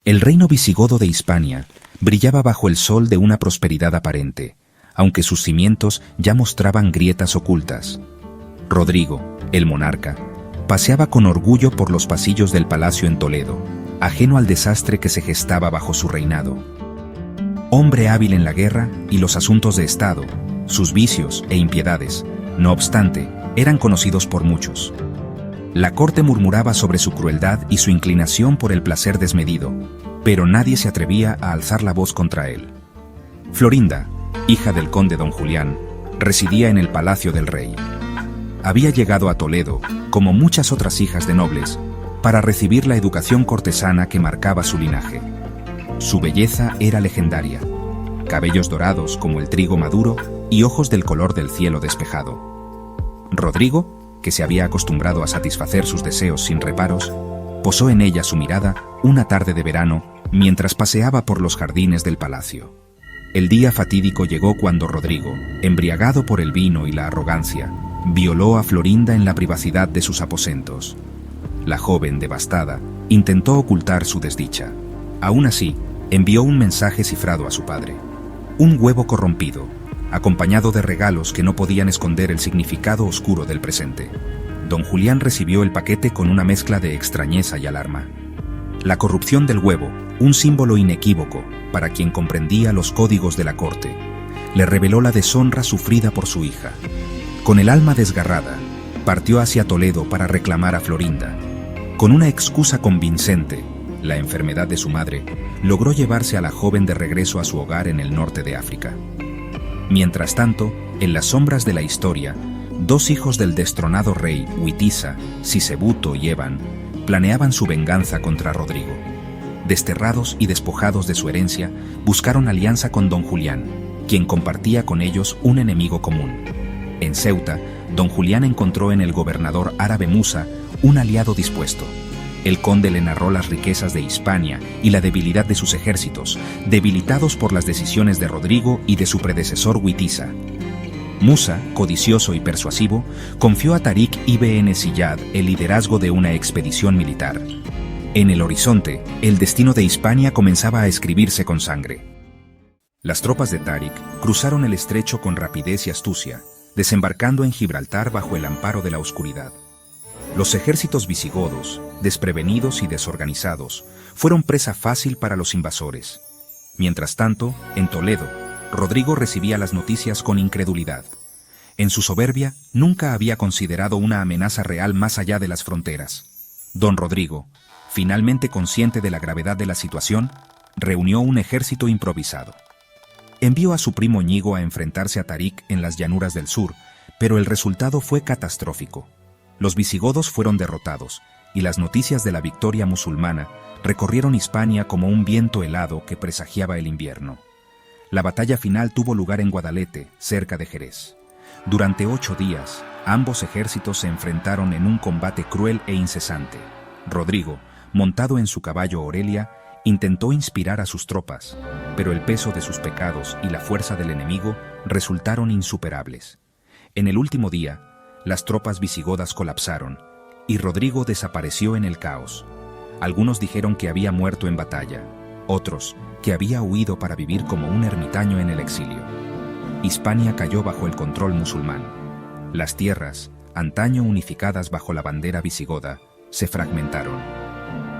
El reino visigodo de Hispania brillaba bajo el sol de una prosperidad aparente, aunque sus cimientos ya mostraban grietas ocultas. Rodrigo, el monarca, paseaba con orgullo por los pasillos del palacio en Toledo, ajeno al desastre que se gestaba bajo su reinado. Hombre hábil en la guerra y los asuntos de Estado, sus vicios e impiedades, no obstante, eran conocidos por muchos. La corte murmuraba sobre su crueldad y su inclinación por el placer desmedido, pero nadie se atrevía a alzar la voz contra él. Florinda, hija del conde don Julián, residía en el palacio del rey. Había llegado a Toledo, como muchas otras hijas de nobles, para recibir la educación cortesana que marcaba su linaje. Su belleza era legendaria, cabellos dorados como el trigo maduro y ojos del color del cielo despejado. Rodrigo, que se había acostumbrado a satisfacer sus deseos sin reparos, posó en ella su mirada una tarde de verano mientras paseaba por los jardines del palacio. El día fatídico llegó cuando Rodrigo, embriagado por el vino y la arrogancia, violó a Florinda en la privacidad de sus aposentos. La joven, devastada, intentó ocultar su desdicha. Aún así, envió un mensaje cifrado a su padre. Un huevo corrompido, acompañado de regalos que no podían esconder el significado oscuro del presente. Don Julián recibió el paquete con una mezcla de extrañeza y alarma. La corrupción del huevo, un símbolo inequívoco para quien comprendía los códigos de la corte, le reveló la deshonra sufrida por su hija. Con el alma desgarrada, partió hacia Toledo para reclamar a Florinda. Con una excusa convincente, la enfermedad de su madre, logró llevarse a la joven de regreso a su hogar en el norte de África. Mientras tanto, en las sombras de la historia, dos hijos del destronado rey, Witiza, Sisebuto y Eban, planeaban su venganza contra Rodrigo. Desterrados y despojados de su herencia, buscaron alianza con don Julián, quien compartía con ellos un enemigo común. En Ceuta, don Julián encontró en el gobernador árabe Musa un aliado dispuesto. El conde le narró las riquezas de Hispania y la debilidad de sus ejércitos, debilitados por las decisiones de Rodrigo y de su predecesor Witiza. Musa, codicioso y persuasivo, confió a Tarik ibn Ziyad el liderazgo de una expedición militar. En el horizonte, el destino de Hispania comenzaba a escribirse con sangre. Las tropas de Tarik cruzaron el estrecho con rapidez y astucia, desembarcando en Gibraltar bajo el amparo de la oscuridad. Los ejércitos visigodos, desprevenidos y desorganizados, fueron presa fácil para los invasores. Mientras tanto, en Toledo, Rodrigo recibía las noticias con incredulidad. En su soberbia, nunca había considerado una amenaza real más allá de las fronteras. Don Rodrigo, finalmente consciente de la gravedad de la situación, reunió un ejército improvisado. Envió a su primo Ñigo a enfrentarse a Tarik en las llanuras del sur, pero el resultado fue catastrófico. Los visigodos fueron derrotados, y las noticias de la victoria musulmana recorrieron Hispania como un viento helado que presagiaba el invierno. La batalla final tuvo lugar en Guadalete, cerca de Jerez. Durante 8 días, ambos ejércitos se enfrentaron en un combate cruel e incesante. Rodrigo, montado en su caballo Orelia, intentó inspirar a sus tropas, pero el peso de sus pecados y la fuerza del enemigo resultaron insuperables. En el último día, las tropas visigodas colapsaron, y Rodrigo desapareció en el caos. Algunos dijeron que había muerto en batalla, otros que había huido para vivir como un ermitaño en el exilio. Hispania cayó bajo el control musulmán. Las tierras, antaño unificadas bajo la bandera visigoda, se fragmentaron.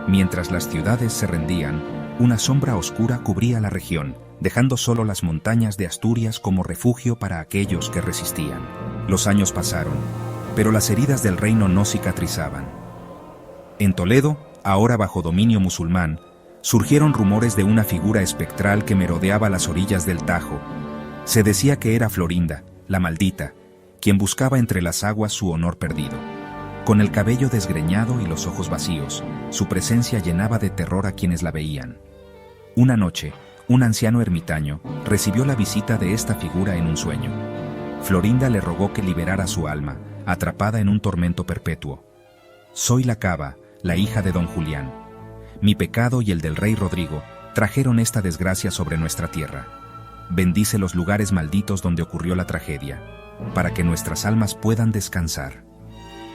Mientras las ciudades se rendían, una sombra oscura cubría la región, dejando solo las montañas de Asturias como refugio para aquellos que resistían. Los años pasaron, pero las heridas del reino no cicatrizaban. En Toledo, ahora bajo dominio musulmán, surgieron rumores de una figura espectral que merodeaba las orillas del Tajo. Se decía que era Florinda, la maldita, quien buscaba entre las aguas su honor perdido. Con el cabello desgreñado y los ojos vacíos, su presencia llenaba de terror a quienes la veían. Una noche, un anciano ermitaño recibió la visita de esta figura en un sueño. Florinda le rogó que liberara su alma, atrapada en un tormento perpetuo. «Soy la Cava, la hija de don Julián. Mi pecado y el del rey Rodrigo trajeron esta desgracia sobre nuestra tierra. Bendice los lugares malditos donde ocurrió la tragedia, para que nuestras almas puedan descansar».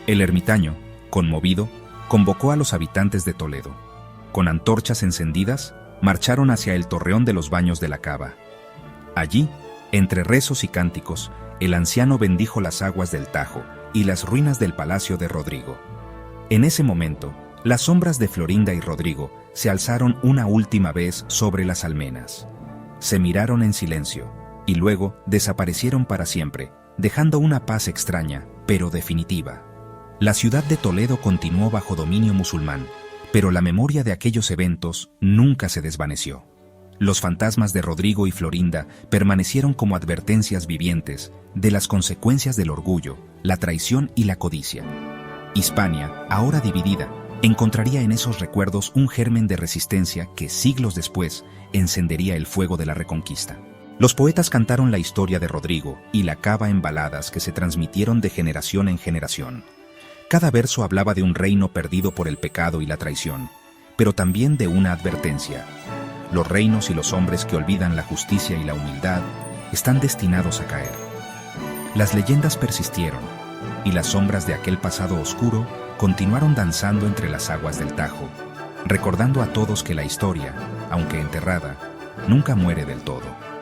El ermitaño, conmovido, convocó a los habitantes de Toledo. Con antorchas encendidas, marcharon hacia el torreón de los baños de la cava. Allí, entre rezos y cánticos, el anciano bendijo las aguas del Tajo y las ruinas del palacio de Rodrigo. En ese momento, las sombras de Florinda y Rodrigo se alzaron una última vez sobre las almenas. Se miraron en silencio, y luego desaparecieron para siempre, dejando una paz extraña, pero definitiva. La ciudad de Toledo continuó bajo dominio musulmán, pero la memoria de aquellos eventos nunca se desvaneció. Los fantasmas de Rodrigo y Florinda permanecieron como advertencias vivientes de las consecuencias del orgullo, la traición y la codicia. Hispania, ahora dividida, encontraría en esos recuerdos un germen de resistencia que siglos después encendería el fuego de la Reconquista. Los poetas cantaron la historia de Rodrigo y la cava en baladas que se transmitieron de generación en generación. Cada verso hablaba de un reino perdido por el pecado y la traición, pero también de una advertencia. Los reinos y los hombres que olvidan la justicia y la humildad están destinados a caer. Las leyendas persistieron, y las sombras de aquel pasado oscuro continuaron danzando entre las aguas del Tajo, recordando a todos que la historia, aunque enterrada, nunca muere del todo.